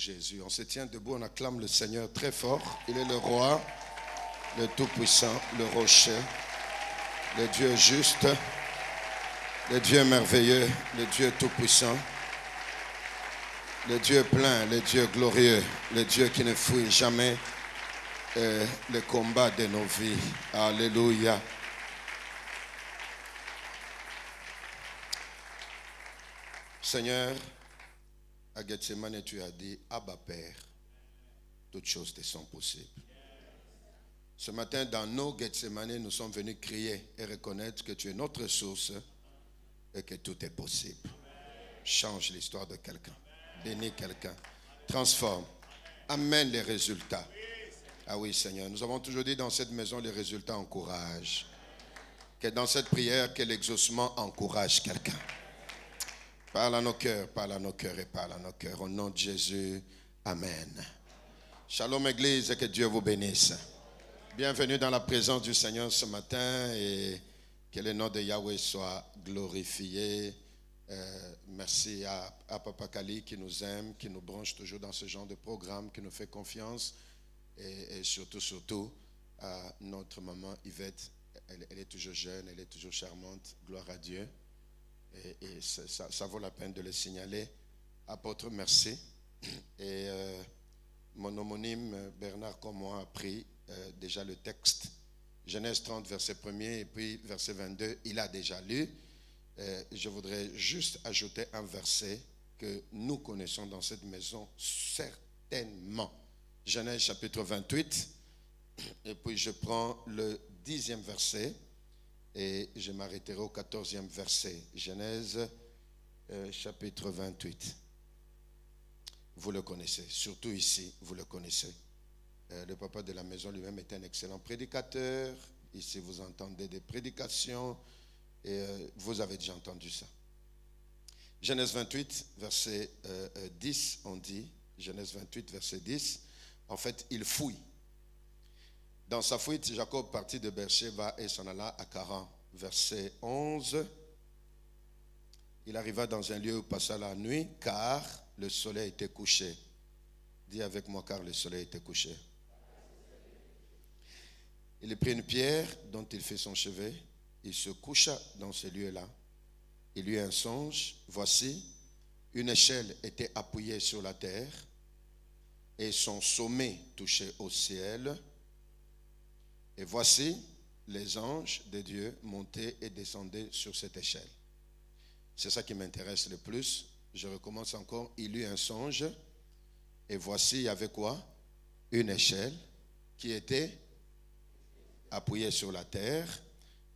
Jésus. On se tient debout, on acclame le Seigneur très fort. Il est le roi, le Tout-Puissant, le rocher, le Dieu juste, le Dieu merveilleux, le Dieu Tout-Puissant, le Dieu plein, le Dieu glorieux, le Dieu qui ne fuit jamais le combat de nos vies. Alléluia. Seigneur, à Gethsemane, tu as dit, Abba Père, toutes choses te sont possibles. Ce matin, dans nos Gethsemane, nous sommes venus crier et reconnaître que tu es notre source et que tout est possible. Change l'histoire de quelqu'un, bénis quelqu'un, transforme, amène les résultats. Ah oui, Seigneur, nous avons toujours dit dans cette maison, les résultats encouragent. Que dans cette prière, que l'exaucement encourage quelqu'un. Parle à nos cœurs et parle à nos cœurs. Au nom de Jésus, Amen. Shalom Église et que Dieu vous bénisse. Bienvenue dans la présence du Seigneur ce matin et que le nom de Yahweh soit glorifié. Merci à Papa Kali qui nous aime, qui nous branche toujours dans ce genre de programme, qui nous fait confiance. Et surtout à notre maman Yvette. Elle est toujours jeune, elle est toujours charmante. Gloire à Dieu. Et ça vaut la peine de le signaler. Apôtre, merci. Et mon homonyme Bernard, comme moi, a pris déjà le texte. Genèse 30, verset 1er, et puis verset 22, il a déjà lu. Je voudrais juste ajouter un verset que nous connaissons dans cette maison, certainement. Genèse chapitre 28, et puis je prends le 10e verset. Et je m'arrêterai au 14e verset. Genèse chapitre 28. Vous le connaissez, surtout ici, vous le connaissez. Le papa de la maison lui-même est un excellent prédicateur. Ici, vous entendez des prédications et vous avez déjà entendu ça. Genèse 28, verset 10, on dit, Genèse 28, verset 10, en fait, il fouille. Dans sa fuite, Jacob partit de Beersheba et s'en alla à Charan. Verset 11. Il arriva dans un lieu où passa la nuit, car le soleil était couché. Dis avec moi, car le soleil était couché. Il prit une pierre dont il fit son chevet. Il se coucha dans ce lieu-là. Il eut un songe. Voici, une échelle était appuyée sur la terre et son sommet touchait au ciel. Et voici, les anges de Dieu montaient et descendaient sur cette échelle. C'est ça qui m'intéresse le plus. Je recommence encore. Il eut un songe. Et voici, il y avait quoi? Une échelle qui était appuyée sur la terre.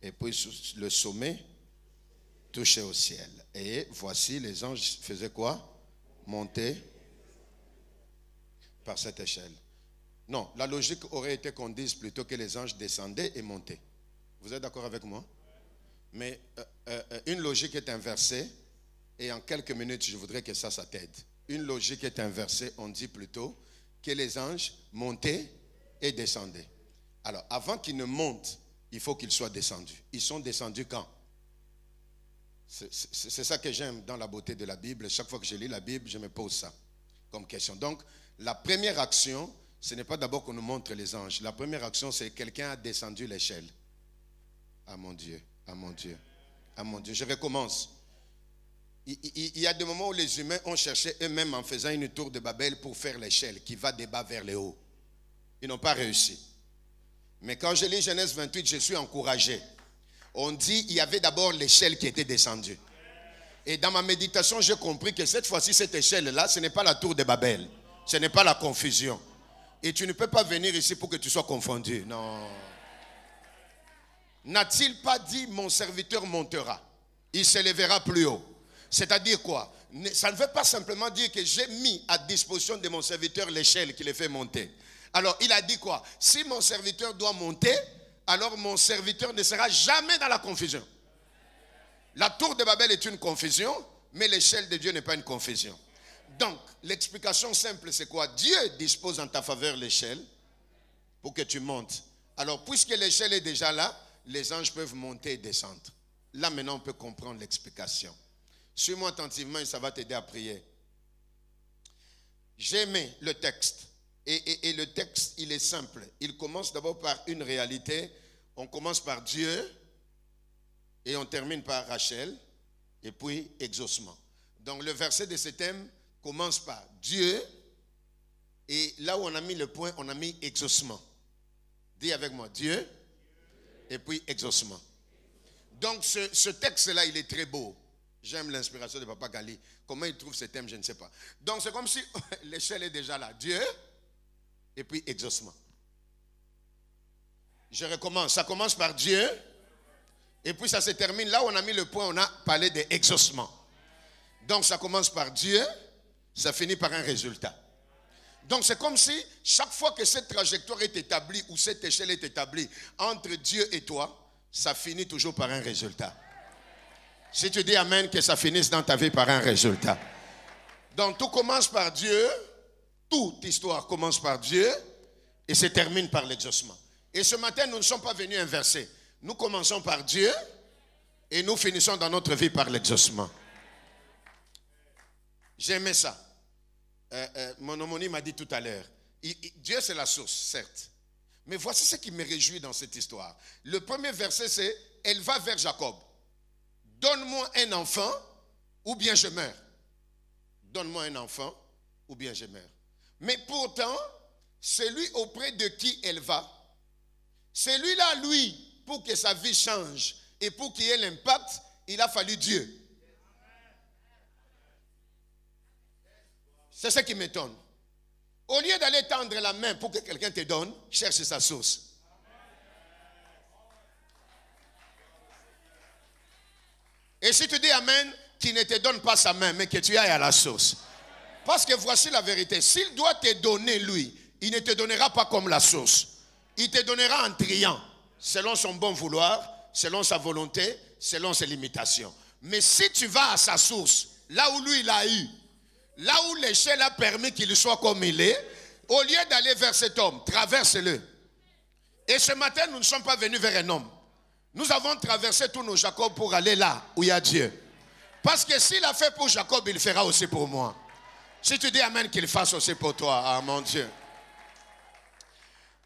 Et puis le sommet touchait au ciel. Et voici, les anges faisaient quoi? Monter par cette échelle. Non, la logique aurait été qu'on dise plutôt que les anges descendaient et montaient. Vous êtes d'accord avec moi? Mais une logique est inversée et en quelques minutes, je voudrais que ça t'aide. Une logique est inversée, on dit plutôt que les anges montaient et descendaient. Alors, avant qu'ils ne montent, il faut qu'ils soient descendus. Ils sont descendus quand? C'est ça que j'aime dans la beauté de la Bible. Chaque fois que je lis la Bible, je me pose ça comme question. Donc, la première action, ce n'est pas d'abord qu'on nous montre les anges. La première action, c'est que quelqu'un a descendu l'échelle. Ah mon Dieu, ah mon Dieu, ah mon Dieu. Je recommence. Il y a des moments où les humains ont cherché eux-mêmes en faisant une tour de Babel pour faire l'échelle qui va des bas vers le haut. Ils n'ont pas réussi. Mais quand je lis Genèse 28, je suis encouragé. On dit qu'il y avait d'abord l'échelle qui était descendue. Et dans ma méditation, j'ai compris que cette fois-ci, cette échelle-là, ce n'est pas la tour de Babel. Ce n'est pas la confusion. Et tu ne peux pas venir ici pour que tu sois confondu. Non. N'a-t-il pas dit mon serviteur montera? Il s'élèvera plus haut. C'est-à-dire quoi? Ça ne veut pas simplement dire que j'ai mis à disposition de mon serviteur l'échelle qui le fait monter. Alors il a dit quoi? Si mon serviteur doit monter, alors mon serviteur ne sera jamais dans la confusion. La tour de Babel est une confusion, mais l'échelle de Dieu n'est pas une confusion. Donc, l'explication simple, c'est quoi? Dieu dispose en ta faveur l'échelle pour que tu montes. Alors, puisque l'échelle est déjà là, les anges peuvent monter et descendre. Là, maintenant, on peut comprendre l'explication. Suis-moi attentivement et ça va t'aider à prier. J'ai aimé le texte. Et le texte, il est simple. Il commence d'abord par une réalité. On commence par Dieu et on termine par Rachel et puis exaucement. Donc le verset de ce thème commence par Dieu et là où on a mis le point, on a mis exaucement. Dis avec moi, Dieu et puis exaucement. Donc ce texte-là, il est très beau. J'aime l'inspiration de Papa Gali. Comment il trouve ce thème, je ne sais pas. Donc c'est comme si l'échelle est déjà là. Dieu et puis exaucement. Je recommence. Ça commence par Dieu. Et puis ça se termine. Là où on a mis le point, on a parlé d'exaucement. Donc ça commence par Dieu. Ça finit par un résultat. Donc c'est comme si chaque fois que cette trajectoire est établie ou cette échelle est établie entre Dieu et toi, ça finit toujours par un résultat. Si tu dis amen, que ça finisse dans ta vie par un résultat. Donc tout commence par Dieu. Toute histoire commence par Dieu et se termine par l'exaucement. Et ce matin, nous ne sommes pas venus inverser. Nous commençons par Dieu et nous finissons dans notre vie par l'exaucement. J'aimais ça. Mon homonyme m'a dit tout à l'heure. Dieu, c'est la source, certes. Mais voici ce qui me réjouit dans cette histoire. Le premier verset, c'est « Elle va vers Jacob. Donne-moi un enfant ou bien je meurs. Donne-moi un enfant ou bien je meurs. » Mais pourtant, celui auprès de qui elle va, celui-là, lui, pour que sa vie change et pour qu'il y ait l'impact, il a fallu Dieu. C'est ce qui m'étonne. Au lieu d'aller tendre la main pour que quelqu'un te donne, cherche sa source. Et si tu dis amen, qu'il ne te donne pas sa main, mais que tu ailles à la source. Parce que voici la vérité. S'il doit te donner, lui, il ne te donnera pas comme la source. Il te donnera en triant, selon son bon vouloir, selon sa volonté, selon ses limitations. Mais si tu vas à sa source, là où lui il a eu, là où l'échelle a permis qu'il soit comme il est, au lieu d'aller vers cet homme, traverse-le. Et ce matin, nous ne sommes pas venus vers un homme. Nous avons traversé tous nos Jacob pour aller là où il y a Dieu. Parce que s'il a fait pour Jacob, il le fera aussi pour moi. Si tu dis amen, qu'il fasse aussi pour toi, ah mon Dieu.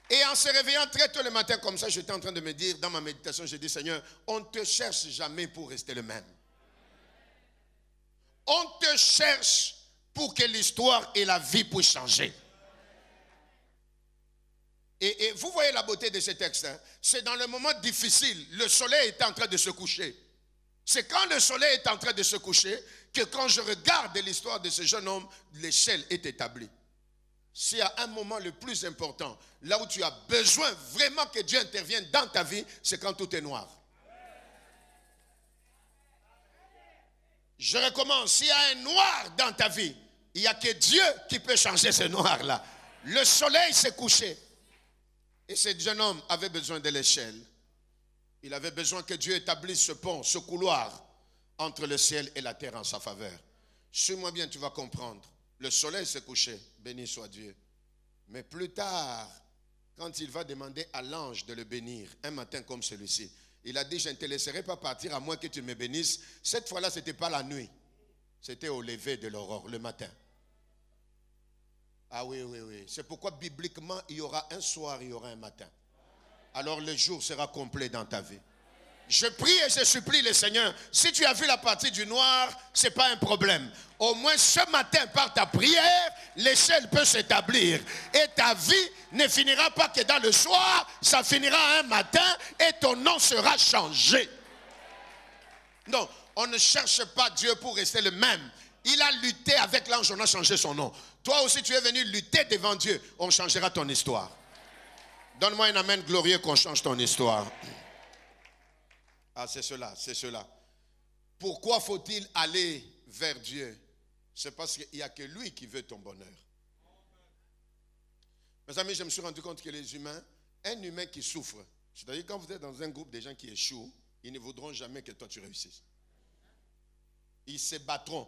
Et en se réveillant très tôt le matin comme ça, j'étais en train de me dire, dans ma méditation, j'ai dit Seigneur, on ne te cherche jamais pour rester le même. On te cherche pour que l'histoire et la vie puissent changer. Et vous voyez la beauté de ce texte. Hein? C'est dans le moment difficile, le soleil est en train de se coucher. C'est quand le soleil est en train de se coucher que quand je regarde l'histoire de ce jeune homme, l'échelle est établie. S'il y a un moment le plus important, là où tu as besoin vraiment que Dieu intervienne dans ta vie, c'est quand tout est noir. Je recommence, s'il y a un noir dans ta vie, il n'y a que Dieu qui peut changer ce noir-là. Le soleil s'est couché. Et ce jeune homme avait besoin de l'échelle. Il avait besoin que Dieu établisse ce pont, ce couloir entre le ciel et la terre en sa faveur. Suis-moi bien, tu vas comprendre. Le soleil s'est couché, béni soit Dieu. Mais plus tard, quand il va demander à l'ange de le bénir, un matin comme celui-ci, il a dit, je ne te laisserai pas partir à moins que tu me bénisses. Cette fois-là, ce n'était pas la nuit. C'était au lever de l'aurore, le matin. Ah oui, oui, oui. C'est pourquoi bibliquement, il y aura un soir, il y aura un matin. Alors le jour sera complet dans ta vie. Je prie et je supplie le Seigneur. Si tu as vu la partie du noir, ce n'est pas un problème. Au moins ce matin, par ta prière, l'échelle peut s'établir. Et ta vie ne finira pas que dans le soir, ça finira un matin et ton nom sera changé. Non, on ne cherche pas Dieu pour rester le même. Il a lutté avec l'ange, on a changé son nom. Toi aussi, tu es venu lutter devant Dieu, on changera ton histoire. Donne-moi un amen glorieux qu'on change ton histoire. Ah, c'est cela, c'est cela. Pourquoi faut-il aller vers Dieu? C'est parce qu'il n'y a que lui qui veut ton bonheur. Mes amis, je me suis rendu compte que les humains, un humain qui souffre, c'est-à-dire quand vous êtes dans un groupe de gens qui échouent, ils ne voudront jamais que toi tu réussisses. Ils se battront.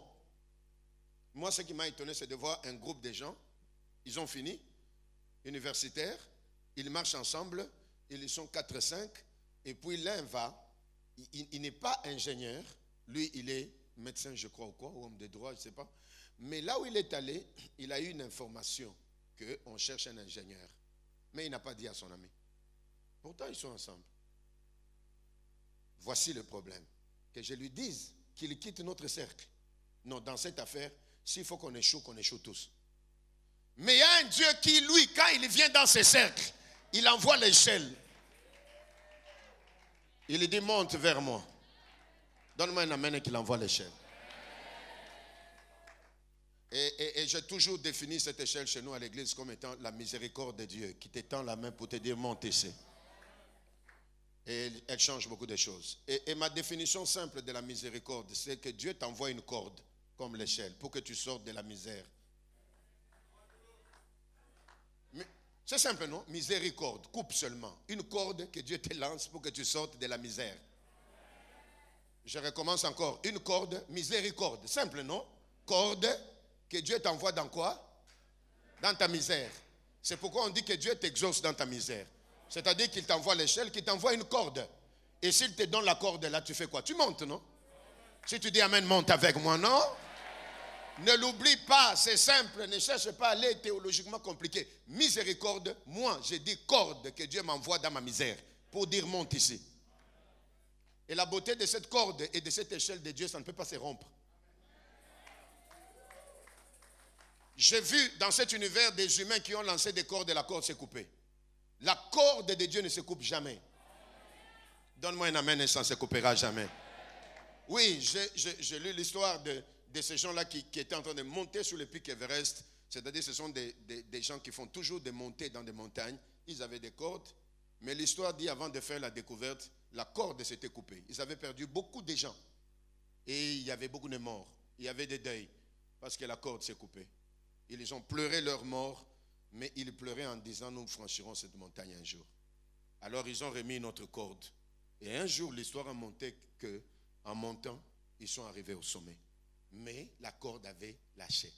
Moi, ce qui m'a étonné, c'est de voir un groupe de gens, ils ont fini, universitaires, ils marchent ensemble, ils sont 4-5, et puis l'un va, il n'est pas ingénieur, lui il est médecin je crois ou quoi, ou homme de droit, je ne sais pas, Mais là où il est allé, il a eu une information qu'on cherche un ingénieur. Mais il n'a pas dit à son ami. Pourtant, ils sont ensemble. Voici le problème. Que je lui dise qu'il quitte notre cercle. Non, dans cette affaire, s'il faut qu'on échoue tous. Mais il y a un Dieu qui, lui, quand il vient dans ses cercles, il envoie l'échelle. Il lui dit, monte vers moi. Donne-moi un amen et qu'il envoie l'échelle. Et j'ai toujours défini cette échelle chez nous à l'église comme étant la miséricorde de Dieu qui t'étend la main pour te dire monte ici. Et elle change beaucoup de choses. Et ma définition simple de la miséricorde, c'est que Dieu t'envoie une corde comme l'échelle pour que tu sortes de la misère. C'est simple, non? Miséricorde, coupe seulement. Une corde que Dieu te lance pour que tu sortes de la misère. Je recommence encore. Une corde, miséricorde. Simple, non? Corde que Dieu t'envoie dans quoi? Dans ta misère. C'est pourquoi on dit que Dieu t'exauce dans ta misère. C'est-à-dire qu'il t'envoie l'échelle, qu'il t'envoie une corde. Et s'il te donne la corde là, tu fais quoi? Tu montes, non? Si tu dis amen, monte avec moi, non? Ne l'oublie pas, c'est simple, ne cherche pas à aller théologiquement compliqué. Miséricorde, moi j'ai dit corde que Dieu m'envoie dans ma misère pour dire monte ici. Et la beauté de cette corde et de cette échelle de Dieu, ça ne peut pas se rompre. J'ai vu dans cet univers des humains qui ont lancé des cordes et la corde s'est coupée. La corde de Dieu ne se coupe jamais. Donne-moi un amen et ça ne se coupera jamais. Oui, j'ai lu l'histoire de ces gens-là qui étaient en train de monter sur le pic Everest. C'est-à-dire ce sont des gens qui font toujours des montées dans des montagnes. Ils avaient des cordes. Mais l'histoire dit avant de faire la découverte, la corde s'était coupée. Ils avaient perdu beaucoup de gens. Et il y avait beaucoup de morts. Il y avait des deuils parce que la corde s'est coupée. Ils ont pleuré leur mort, mais ils pleuraient en disant nous franchirons cette montagne un jour. Alors ils ont remis notre corde. Et un jour, l'histoire a monté qu'en montant, ils sont arrivés au sommet. Mais la corde avait lâché.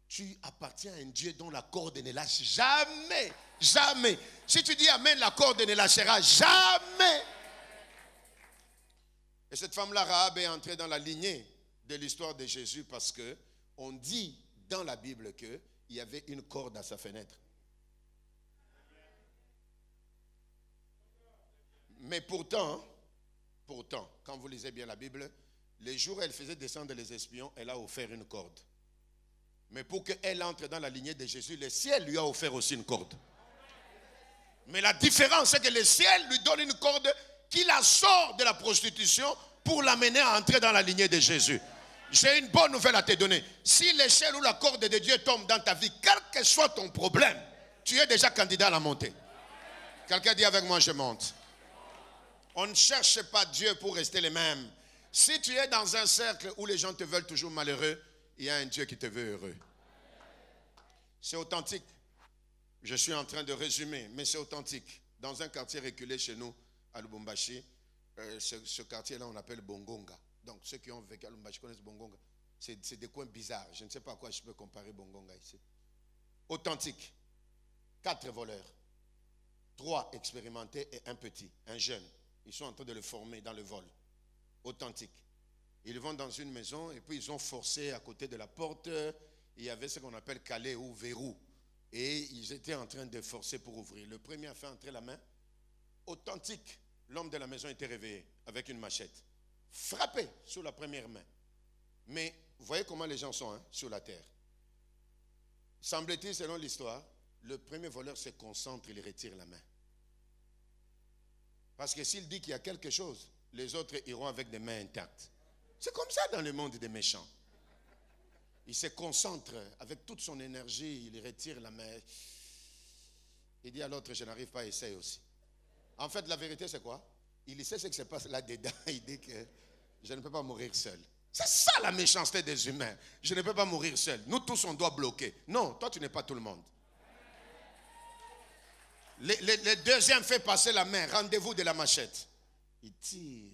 Tu appartiens à un Dieu dont la corde ne lâche jamais. Jamais. Si tu dis amen, la corde ne lâchera jamais. Et cette femme-là, Rahab, est entrée dans la lignée de l'histoire de Jésus parce que on dit dans la Bible qu'il y avait une corde à sa fenêtre. Mais pourtant, quand vous lisez bien la Bible, les jours où elle faisait descendre les espions, elle a offert une corde. Mais pour qu'elle entre dans la lignée de Jésus, le ciel lui a offert aussi une corde. Mais la différence, c'est que le ciel lui donne une corde qui la sort de la prostitution pour l'amener à entrer dans la lignée de Jésus. J'ai une bonne nouvelle à te donner. Si l'échelle ou la corde de Dieu tombe dans ta vie, quel que soit ton problème, tu es déjà candidat à la montée. Quelqu'un dit avec moi, je monte. On ne cherche pas Dieu pour rester les mêmes. Si tu es dans un cercle où les gens te veulent toujours malheureux, il y a un Dieu qui te veut heureux. C'est authentique. Je suis en train de résumer, mais c'est authentique. Dans un quartier reculé chez nous, à Lubumbashi, ce quartier-là, on l'appelle Bongonga. Donc, ceux qui ont vécu à Lubumbashi connaissent Bongonga. C'est des coins bizarres. Je ne sais pas à quoi je peux comparer Bongonga ici. Authentique. 4 voleurs. 3 expérimentés et un petit, un jeune. Ils sont en train de le former dans le vol. Authentique. Ils vont dans une maison et puis ils ont forcé à côté de la porte. Il y avait ce qu'on appelle calé ou verrou. Et ils étaient en train de forcer pour ouvrir. Le premier a fait entrer la main. Authentique. L'homme de la maison était réveillé avec une machette. Frappé sur la première main. Mais vous voyez comment les gens sont sur la terre. Semble-t-il, selon l'histoire, le premier voleur se concentre, il retire la main. Parce que s'il dit qu'il y a quelque chose, les autres iront avec des mains intactes. C'est comme ça dans le monde des méchants. Il se concentre avec toute son énergie, il retire la main. Il dit à l'autre, je n'arrive pas, essaye aussi. En fait, la vérité, c'est quoi? Il sait ce qui se passe là-dedans. Il dit que je ne peux pas mourir seul. C'est ça la méchanceté des humains. Je ne peux pas mourir seul. Nous tous, on doit bloquer. Non, toi, tu n'es pas tout le monde. Le deuxième fait passer la main. Rendez-vous de la machette. Il tire.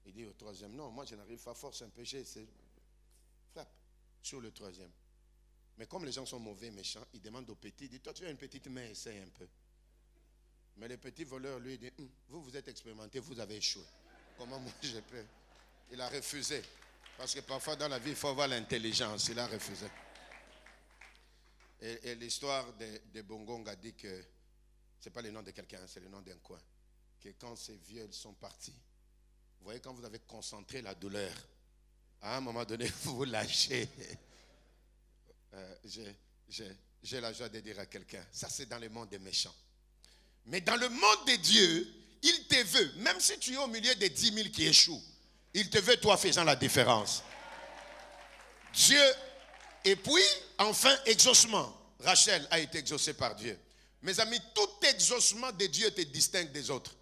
Il dit au troisième, non, moi je n'arrive pas, force un péché. Frappe sur le troisième. Mais comme les gens sont mauvais, méchants, ils demandent au petit, il dit, toi tu as une petite main, essaye un peu. Mais le petit voleur lui dit, vous êtes expérimenté, vous avez échoué. Comment moi je peux? Il a refusé. Parce que parfois dans la vie, il faut avoir l'intelligence. Il a refusé. Et l'histoire de Bongong a dit que ce n'est pas le nom de quelqu'un, c'est le nom d'un coin. Que quand ces vieux sont partis, vous voyez, quand vous avez concentré la douleur, à un moment donné, vous vous lâchez. J'ai la joie de dire à quelqu'un, ça c'est dans le monde des méchants. Mais dans le monde de Dieu, il te veut, même si tu es au milieu des 10 000 qui échouent, il te veut toi faisant la différence. Dieu, et puis, enfin, exaucement. Rachel a été exaucée par Dieu. Mes amis, tout exaucement de Dieu te distingue des autres.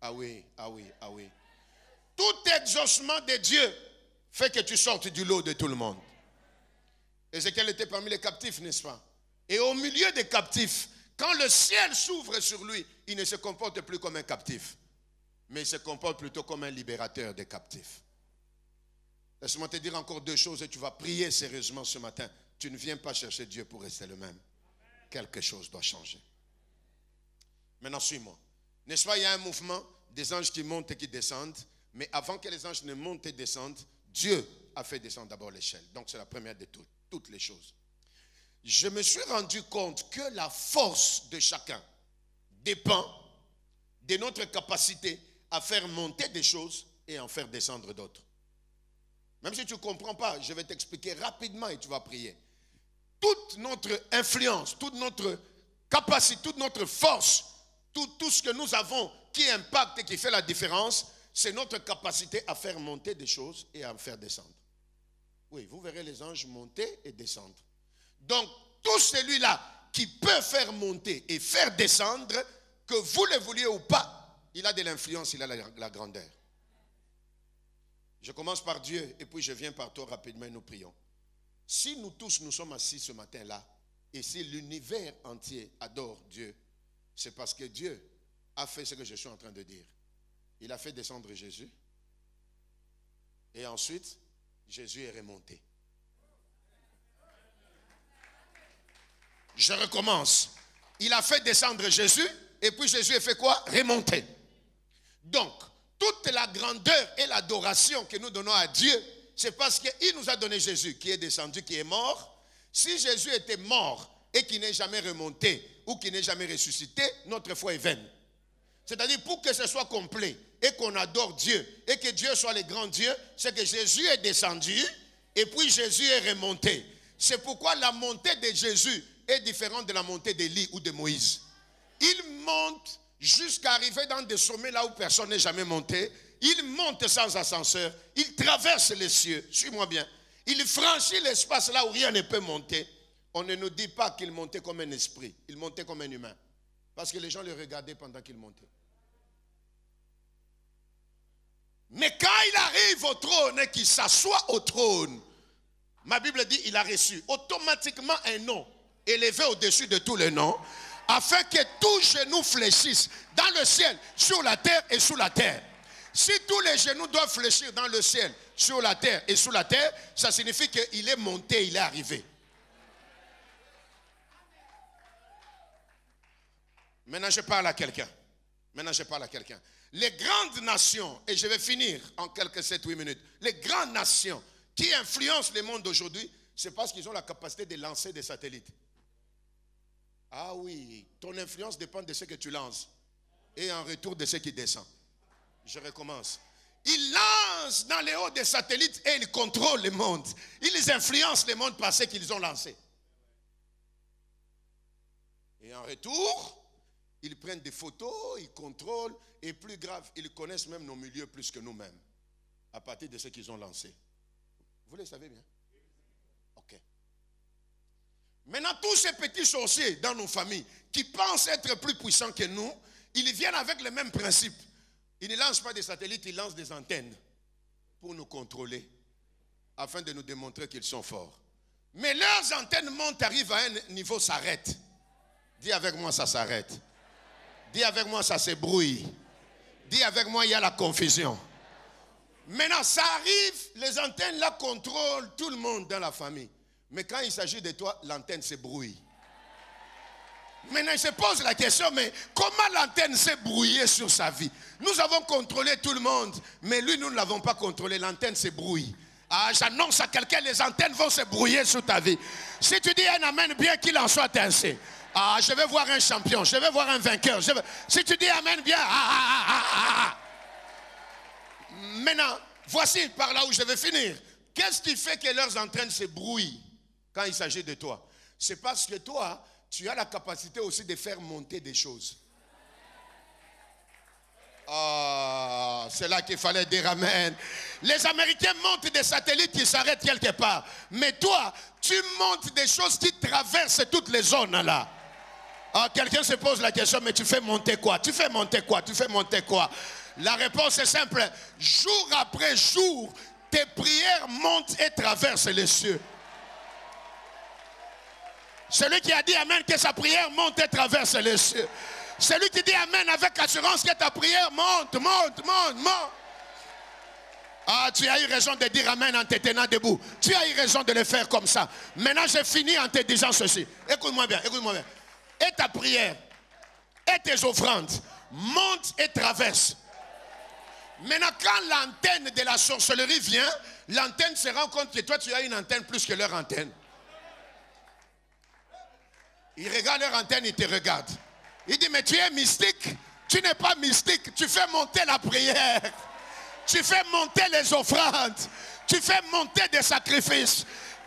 Ah oui, ah oui, ah oui. Tout exaucement de Dieu fait que tu sortes du lot de tout le monde. Ézéchiel était parmi les captifs, n'est-ce pas? Et au milieu des captifs, quand le ciel s'ouvre sur lui, il ne se comporte plus comme un captif, mais il se comporte plutôt comme un libérateur des captifs. Laisse-moi te dire encore deux choses et tu vas prier sérieusement ce matin. Tu ne viens pas chercher Dieu pour rester le même. Quelque chose doit changer. Maintenant, suis-moi. N'est-ce pas, il y a un mouvement des anges qui montent et qui descendent, mais avant que les anges ne montent et descendent, Dieu a fait descendre d'abord l'échelle. Donc c'est la première de toutes les choses. Je me suis rendu compte que la force de chacun dépend de notre capacité à faire monter des choses et en faire descendre d'autres. Même si tu ne comprends pas, je vais t'expliquer rapidement et tu vas prier. Toute notre influence, toute notre capacité, toute notre force, tout ce que nous avons qui impacte et qui fait la différence, c'est notre capacité à faire monter des choses et à en faire descendre. Oui, vous verrez les anges monter et descendre. Donc, tout celui-là qui peut faire monter et faire descendre, que vous le vouliez ou pas, il a de l'influence, il a la grandeur. Je commence par Dieu et puis je viens par toi rapidement et nous prions. Si nous tous nous sommes assis ce matin-là et si l'univers entier adore Dieu, c'est parce que Dieu a fait ce que je suis en train de dire. Il a fait descendre Jésus et ensuite Jésus est remonté. Je recommence. Il a fait descendre Jésus et puis Jésus a fait quoi? Remonter. Donc, toute la grandeur et l'adoration que nous donnons à Dieu, c'est parce qu'il nous a donné Jésus qui est descendu, qui est mort. Si Jésus était mort et qu'il n'est jamais remonté ou qu'il n'est jamais ressuscité, notre foi est vaine. C'est-à-dire pour que ce soit complet et qu'on adore Dieu et que Dieu soit le grand Dieu, c'est que Jésus est descendu et puis Jésus est remonté. C'est pourquoi la montée de Jésus est différente de la montée d'Élie ou de Moïse. Il monte jusqu'à arriver dans des sommets là où personne n'est jamais monté. Il monte sans ascenseur. Il traverse les cieux. Suis-moi bien. Il franchit l'espace là où rien ne peut monter. On ne nous dit pas qu'il montait comme un esprit. Il montait comme un humain. Parce que les gens le regardaient pendant qu'il montait. Mais quand il arrive au trône et qu'il s'assoit au trône, ma Bible dit il a reçu automatiquement un nom élevé au-dessus de tous les noms, afin que tout genou fléchisse dans le ciel, sur la terre et sous la terre. Si tous les genoux doivent fléchir dans le ciel, sur la terre et sous la terre, ça signifie qu'il est monté, il est arrivé. Maintenant, je parle à quelqu'un. Les grandes nations, et je vais finir en quelques 7-8 minutes, les grandes nations qui influencent le monde d'aujourd'hui, c'est parce qu'ils ont la capacité de lancer des satellites. Ah oui, ton influence dépend de ce que tu lances et en retour de ce qui descend. Je recommence. Ils lancent dans les hauts des satellites et ils contrôlent le monde. Ils influencent le monde par ce qu'ils ont lancé. Et en retour, ils prennent des photos, ils contrôlent et plus grave, ils connaissent même nos milieux plus que nous-mêmes à partir de ce qu'ils ont lancé. Vous le savez bien? Ok. Maintenant, tous ces petits sorciers dans nos familles qui pensent être plus puissants que nous, ils viennent avec le même principe. Ils ne lancent pas des satellites, ils lancent des antennes pour nous contrôler, afin de nous démontrer qu'ils sont forts. Mais leurs antennes montent, arrivent à un niveau, s'arrêtent. Dis avec moi, ça s'arrête. Dis avec moi, ça s'ébrouille. Dis avec moi, il y a la confusion. Maintenant, ça arrive, les antennes là contrôlent tout le monde dans la famille. Mais quand il s'agit de toi, l'antenne s'ébrouille. Maintenant, il se pose la question, mais comment l'antenne s'est brouillée sur sa vie? Nous avons contrôlé tout le monde, mais lui, nous ne l'avons pas contrôlé. L'antenne s'est brouillée. Ah, j'annonce à quelqu'un, les antennes vont se brouiller sur ta vie. Si tu dis un amen, bien qu'il en soit ainsi. Ah, je vais voir un champion, je vais voir un vainqueur. Si tu dis amen, bien. Maintenant, voici par là où je vais finir. Qu'est-ce qui fait que leurs antennes se brouillent quand il s'agit de toi? C'est parce que toi, tu as la capacité aussi de faire monter des choses. Ah, c'est là qu'il fallait dire amen. Les Américains montent des satellites qui s'arrêtent quelque part. Mais toi, tu montes des choses qui traversent toutes les zones là. Ah, quelqu'un se pose la question, mais tu fais monter quoi? Tu fais monter quoi? Tu fais monter quoi? La réponse est simple. Jour après jour, tes prières montent et traversent les cieux. Celui qui a dit amen, que sa prière monte et traverse les cieux. Celui qui dit amen avec assurance que ta prière monte. Ah, tu as eu raison de dire amen en te tenant debout. Tu as eu raison de le faire comme ça. Maintenant, j'ai fini en te disant ceci. Écoute-moi bien, écoute-moi bien. Et ta prière, et tes offrandes montent et traversent. Maintenant, quand l'antenne de la sorcellerie vient, l'antenne se rend compte que toi, tu as une antenne plus que leur antenne. Ils regardent leur antenne, ils te regardent. Il dit, mais tu es mystique. Tu n'es pas mystique. Tu fais monter la prière. Tu fais monter les offrandes. Tu fais monter des sacrifices.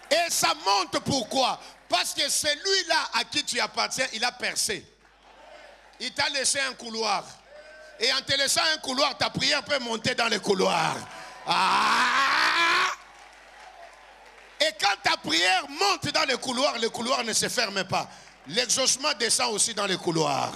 Et ça monte pourquoi? Parce que celui-là à qui tu appartiens, il a percé. Il t'a laissé un couloir. Et en te laissant un couloir, ta prière peut monter dans le couloir. Ah! Et quand ta prière monte dans le couloir ne se ferme pas. L'exaucement descend aussi dans les couloirs.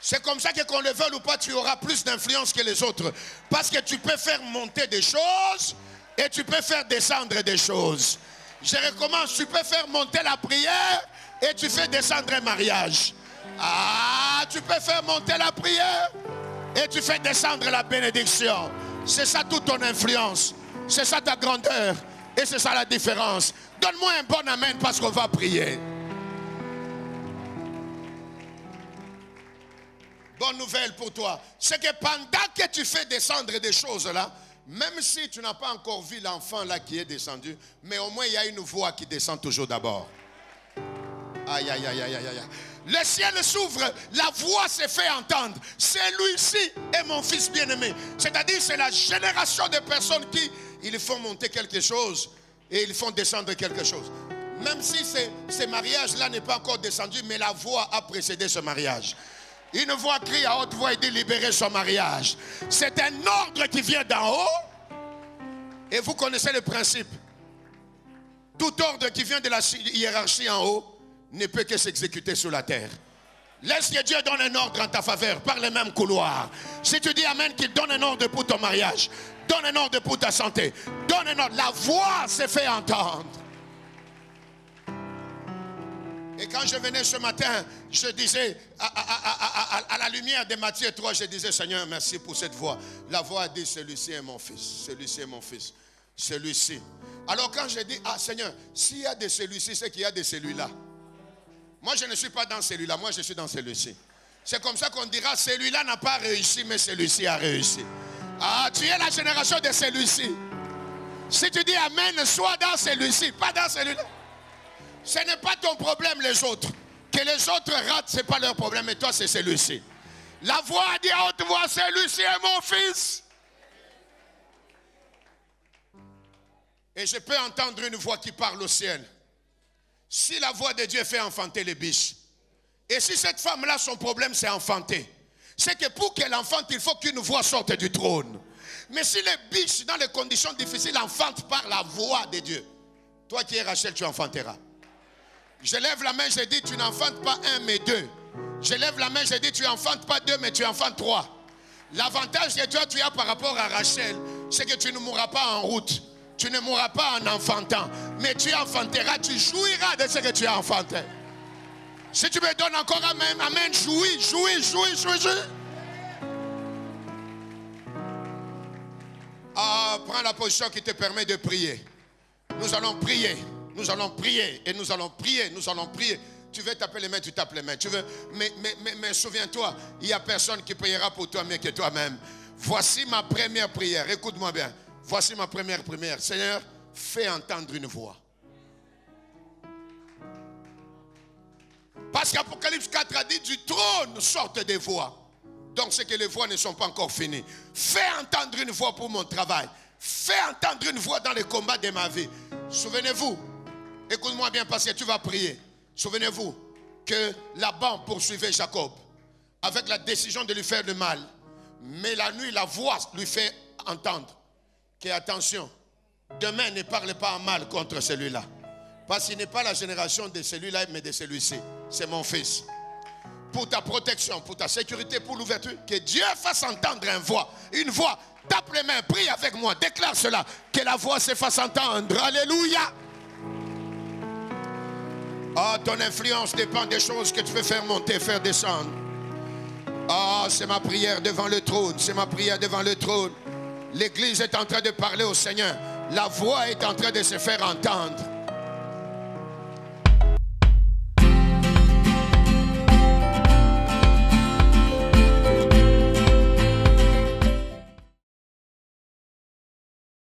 C'est comme ça que qu'on le veuille ou pas, tu auras plus d'influence que les autres. Parce que tu peux faire monter des choses et tu peux faire descendre des choses. Je recommence, tu peux faire monter la prière et tu fais descendre un mariage. Ah, tu peux faire monter la prière et tu fais descendre la bénédiction. C'est ça toute ton influence. C'est ça ta grandeur. Et c'est ça la différence. Donne-moi un bon amen parce qu'on va prier. Bonne nouvelle pour toi. C'est que pendant que tu fais descendre des choses là, même si tu n'as pas encore vu l'enfant là qui est descendu, mais au moins il y a une voix qui descend toujours d'abord. Aïe, aïe, aïe, aïe, aïe, aïe. Le ciel s'ouvre, la voix se fait entendre. Celui-ci est mon fils bien-aimé. C'est-à-dire c'est la génération de personnes qui ils font monter quelque chose et ils font descendre quelque chose. Même si ce mariage-là n'est pas encore descendu, mais la voix a précédé ce mariage. Une voix crie à haute voix et dit libérer son mariage. C'est un ordre qui vient d'en haut. Et vous connaissez le principe. Tout ordre qui vient de la hiérarchie en haut ne peut que s'exécuter sur la terre. Laisse que Dieu donne un ordre en ta faveur par le même couloir. Si tu dis amen, qu'il donne un ordre pour ton mariage, donne un ordre pour ta santé, donne un ordre. La voix s'est fait entendre. Et quand je venais ce matin, je disais, à la lumière de Matthieu 3, je disais, Seigneur, merci pour cette voix. La voix a dit, celui-ci est mon fils, celui-ci est mon fils, celui-ci. Alors quand je dis, ah Seigneur, s'il y a de celui-ci, c'est qu'il y a de celui-là. Moi, je ne suis pas dans celui-là, moi je suis dans celui-ci. C'est comme ça qu'on dira, celui-là n'a pas réussi, mais celui-ci a réussi. Ah, tu es la génération de celui-ci. Si tu dis amen, sois dans celui-ci, pas dans celui-là. Ce n'est pas ton problème les autres. Que les autres ratent, ce n'est pas leur problème, mais toi c'est celui-ci. La voix a dit à haute voix, celui-ci est mon fils. Et je peux entendre une voix qui parle au ciel. Si la voix de Dieu fait enfanter les biches, et si cette femme-là, son problème c'est enfanter, c'est que pour qu'elle enfante, il faut qu'une voix sorte du trône. Mais si les biches, dans les conditions difficiles, enfantent par la voix de Dieu, toi qui es Rachel, tu enfanteras. Je lève la main, je dis, tu n'enfantes pas un, mais deux. Je lève la main, je dis, tu n'enfantes pas deux, mais tu enfantes trois. L'avantage que toi, tu as par rapport à Rachel, c'est que tu ne mourras pas en route. Tu ne mourras pas en enfantant. Mais tu enfanteras, tu jouiras de ce que tu as enfanté. Si tu me donnes encore amen, amen, jouis, jouis, jouis, jouis, jouis. Ah, prends la position qui te permet de prier. Nous allons prier. Nous allons prier et nous allons prier, nous allons prier. Tu veux taper les mains, tu tapes les mains. Tu veux, mais souviens-toi, il n'y a personne qui priera pour toi mieux que toi-même. Voici ma première prière. Écoute-moi bien. Voici ma première prière. Seigneur, fais entendre une voix. Parce qu'Apocalypse 4 a dit, du trône sortent des voix. Donc c'est que les voix ne sont pas encore finies. Fais entendre une voix pour mon travail. Fais entendre une voix dans les combats de ma vie. Souvenez-vous, écoute-moi bien parce que tu vas prier. Souvenez-vous que Laban poursuivait Jacob avec la décision de lui faire du mal. Mais la nuit, la voix lui fait entendre que attention, demain ne parle pas en mal contre celui-là. Parce qu'il n'est pas la génération de celui-là, mais de celui-ci. C'est mon fils. Pour ta protection, pour ta sécurité, pour l'ouverture, que Dieu fasse entendre une voix. Tape les mains, prie avec moi, déclare cela. Que la voix se fasse entendre. Alléluia. Oh, ton influence dépend des choses que tu veux faire monter, faire descendre. Oh, c'est ma prière devant le trône. C'est ma prière devant le trône. L'église est en train de parler au Seigneur. La voix est en train de se faire entendre.